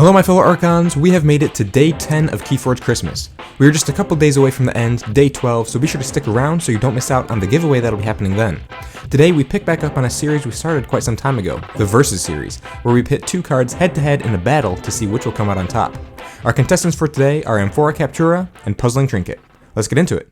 Hello my fellow Archons, we have made it to day 10 of KeyForge Christmas. We are just a couple days away from the end, day 12, so be sure to stick around so you don't miss out on the giveaway that'll be happening then. Today we pick back up on a series we started quite some time ago, the Versus series, where we pit two cards head to head in a battle to see which will come out on top. Our contestants for today are Amphora Captura and Puzzling Trinket. Let's get into it.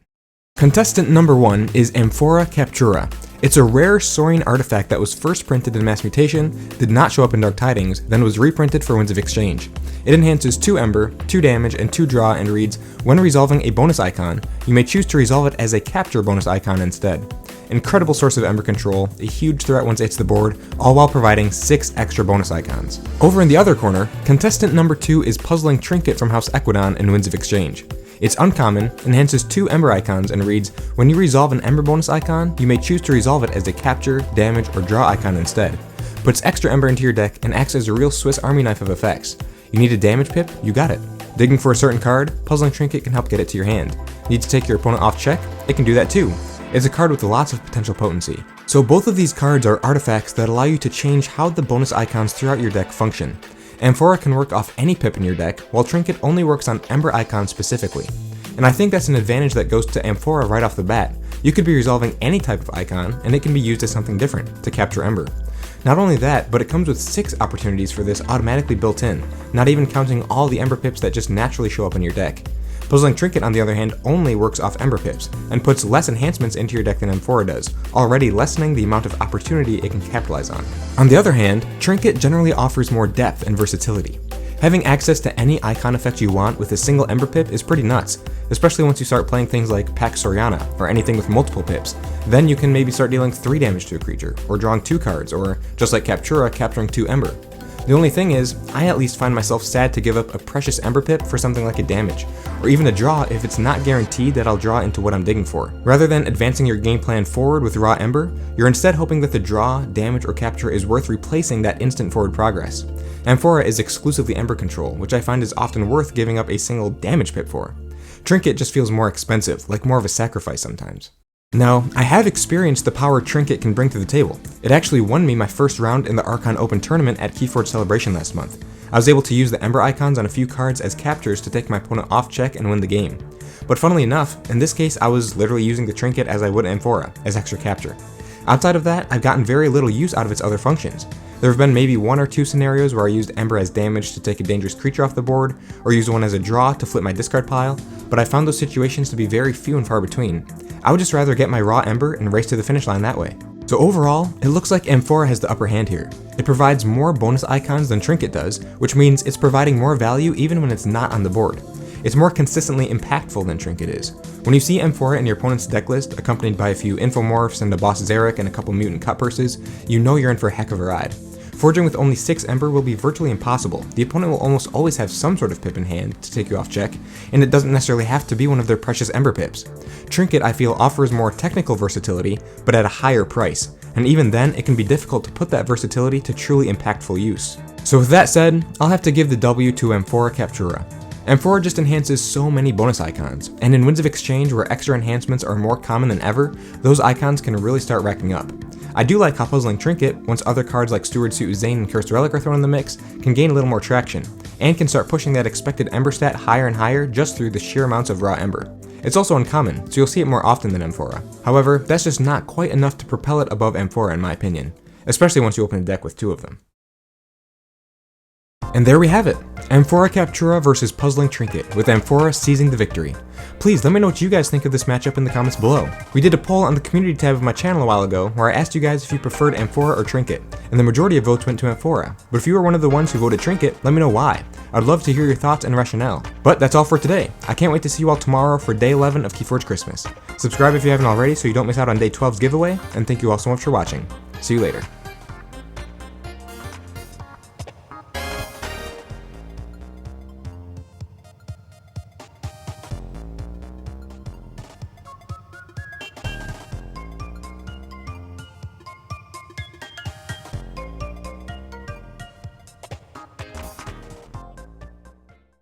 Contestant number 1 is Amphora Captura. It's a rare soaring artifact that was first printed in Mass Mutation, did not show up in Dark Tidings, then was reprinted for Winds of Exchange. It enhances 2 Ember, 2 damage, and 2 draw, and reads, when resolving a bonus icon, you may choose to resolve it as a capture bonus icon instead. Incredible source of Ember control, a huge threat once it hits the board, all while providing 6 extra bonus icons. Over in the other corner, contestant number 2 is Puzzling Trinket from House Equidon in Winds of Exchange. It's uncommon, enhances 2 Ember icons, and reads, when you resolve an Ember bonus icon, you may choose to resolve it as a capture, damage, or draw icon instead. Puts extra Ember into your deck and acts as a real Swiss Army knife of effects. You need a damage pip? You got it. Digging for a certain card? Puzzling Trinket can help get it to your hand. Need to take your opponent off check? It can do that too. It's a card with lots of potential potency. So both of these cards are artifacts that allow you to change how the bonus icons throughout your deck function. Amphora can work off any pip in your deck, while Trinket only works on Ember icons specifically. And I think that's an advantage that goes to Amphora right off the bat. You could be resolving any type of icon, and it can be used as something different, to capture Ember. Not only that, but it comes with 6 opportunities for this automatically built in, not even counting all the Ember pips that just naturally show up in your deck. Puzzling Trinket, on the other hand, only works off Ember pips, and puts less enhancements into your deck than Amphora does, already lessening the amount of opportunity it can capitalize on. On the other hand, Trinket generally offers more depth and versatility. Having access to any icon effect you want with a single Ember pip is pretty nuts, especially once you start playing things like Pax Soriana, or anything with multiple pips. Then you can maybe start dealing 3 damage to a creature, or drawing 2 cards, or just like Captura, capturing 2 Ember. The only thing is, I at least find myself sad to give up a precious Ember pip for something like a damage, or even a draw if it's not guaranteed that I'll draw into what I'm digging for. Rather than advancing your game plan forward with raw Ember, you're instead hoping that the draw, damage, or capture is worth replacing that instant forward progress. Amphora is exclusively Ember control, which I find is often worth giving up a single damage pip for. Trinket just feels more expensive, like more of a sacrifice sometimes. Now, I have experienced the power Trinket can bring to the table. It actually won me my first round in the Archon Open tournament at KeyForge Celebration last month. I was able to use the Ember icons on a few cards as captures to take my opponent off check and win the game. But funnily enough, in this case I was literally using the Trinket as I would Amphora, as extra capture. Outside of that, I've gotten very little use out of its other functions. There have been maybe 1 or 2 scenarios where I used Ember as damage to take a dangerous creature off the board, or used one as a draw to flip my discard pile, but I found those situations to be very few and far between. I would just rather get my raw Ember and race to the finish line that way. So overall, it looks like Amphora has the upper hand here. It provides more bonus icons than Trinket does, which means it's providing more value even when it's not on the board. It's more consistently impactful than Trinket is. When you see Amphora in your opponent's deck list, accompanied by a few Infomorphs and a Boss Zarek and a couple Mutant Cut Purses, you know you're in for a heck of a ride. Forging with only 6 Ember will be virtually impossible. The opponent will almost always have some sort of pip in hand to take you off check, and it doesn't necessarily have to be one of their precious Ember pips. Trinket, I feel, offers more technical versatility, but at a higher price, and even then it can be difficult to put that versatility to truly impactful use. So with that said, I'll have to give the W to Amphora Captura. Amphora just enhances so many bonus icons, and in Winds of Exchange where extra enhancements are more common than ever, those icons can really start racking up. I do like how Puzzling Trinket, once other cards like Steward Suit Zane and Cursed Relic are thrown in the mix, can gain a little more traction, and can start pushing that expected Ember stat higher and higher just through the sheer amounts of raw Ember. It's also uncommon, so you'll see it more often than Amphora. However, that's just not quite enough to propel it above Amphora in my opinion, especially once you open a deck with 2 of them. And there we have it, Amphora Captura versus Puzzling Trinket, with Amphora seizing the victory. Please let me know what you guys think of this matchup in the comments below. We did a poll on the community tab of my channel a while ago where I asked you guys if you preferred Amphora or Trinket, and the majority of votes went to Amphora. But if you were one of the ones who voted Trinket, let me know why. I'd love to hear your thoughts and rationale. But that's all for today. I can't wait to see you all tomorrow for day 11 of KeyForge Christmas. Subscribe if you haven't already so you don't miss out on day 12's giveaway, and thank you all so much for watching. See you later.